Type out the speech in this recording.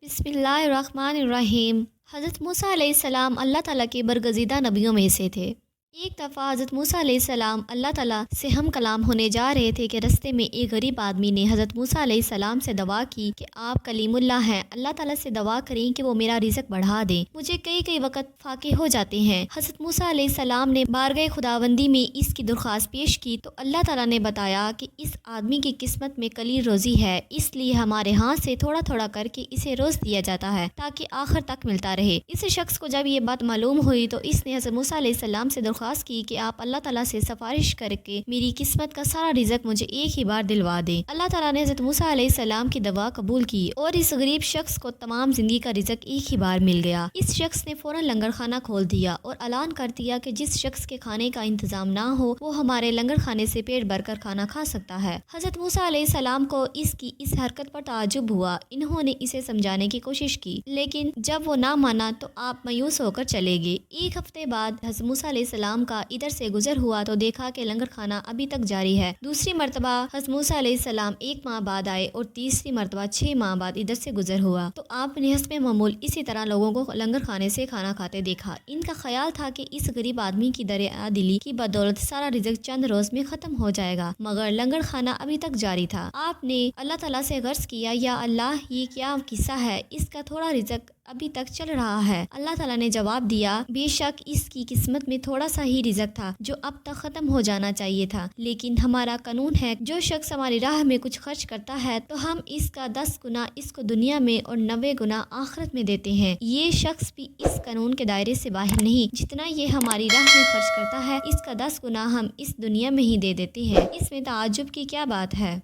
بسم اللہ الرحمن الرحیم۔ حضرت موسیٰ علیہ السلام اللہ تعالیٰ کے برگزیدہ نبیوں میں سے تھے۔ ایک دفعہ حضرت موسیٰ علیہ السلام اللہ تعالیٰ سے ہم کلام ہونے جا رہے تھے کہ رستے میں ایک غریب آدمی نے حضرت موسیٰ علیہ السلام سے دعا کی کہ آپ کلیم اللہ ہیں، اللہ تعالیٰ سے دعا کریں کہ وہ میرا رزق بڑھا دیں، مجھے کئی وقت فاقے ہو جاتے ہیں۔ حضرت موسیٰ علیہ السلام نے بارگاہ خداوندی میں اس کی درخواست پیش کی تو اللہ تعالیٰ نے بتایا کہ اس آدمی کی قسمت میں قلیل روزی ہے، اس لیے ہمارے ہاتھ سے تھوڑا تھوڑا کر کے اسے روز دیا جاتا ہے تاکہ آخر تک ملتا رہے۔ اس شخص کو جب یہ بات معلوم ہوئی تو اس نے حضرت موسیٰ علیہ السلام سے درخواست کی کہ آپ اللہ تعالیٰ سے سفارش کر کے میری قسمت کا سارا رزق مجھے ایک ہی بار دلوا دیں۔ اللہ تعالیٰ نے حضرت موسیٰ علیہ السلام کی دعا قبول کی اور اس غریب شخص کو تمام زندگی کا رزق ایک ہی بار مل گیا۔ اس شخص نے فوراً لنگر خانہ کھول دیا اور اعلان کر دیا کہ جس شخص کے کھانے کا انتظام نہ ہو وہ ہمارے لنگر خانے سے پیٹ بھر کر کھانا کھا سکتا ہے۔ حضرت موسیٰ علیہ السلام کو اس کی اس حرکت پر تعجب ہوا۔ انہوں نے اسے سمجھانے کی کوشش کی لیکن جب وہ نہ مانا تو آپ مایوس ہو کر چلے گئے۔ ایک ہفتے بعد حضرت موسیٰ علیہ السلام کا ادھر سے گزر ہوا تو دیکھا کہ لنگر کھانا ابھی تک جاری ہے۔ دوسری مرتبہ حضرت موسیٰ علیہ السلام 1 ماہ بعد آئے اور تیسری مرتبہ 6 ماہ بعد ادھر سے گزر ہوا تو آپ نے حسب معمول اسی طرح لوگوں کو لنگر کھانے سے کھانا کھاتے دیکھا۔ ان کا خیال تھا کہ اس غریب آدمی کی دریا دلی کی بدولت سارا رزق چند روز میں ختم ہو جائے گا، مگر لنگر کھانا ابھی تک جاری تھا۔ آپ نے اللہ تعالیٰ سے عرض کیا، یا اللہ یہ کیا قصہ ہے، اس کا تھوڑا رزق ابھی تک چل رہا ہے۔ اللہ تعالیٰ نے جواب دیا، بے شک اس کی قسمت میں تھوڑا سا ہی رزق تھا جو اب تک ختم ہو جانا چاہیے تھا، لیکن ہمارا قانون ہے جو شخص ہماری راہ میں کچھ خرچ کرتا ہے تو ہم اس کا 10 گنا اس کو دنیا میں اور 90 گنا آخرت میں دیتے ہیں۔ یہ شخص بھی اس قانون کے دائرے سے باہر نہیں، جتنا یہ ہماری راہ میں خرچ کرتا ہے اس کا 10 گنا ہم اس دنیا میں ہی دے دیتے ہیں۔ اس میں تعجب کی کیا بات ہے؟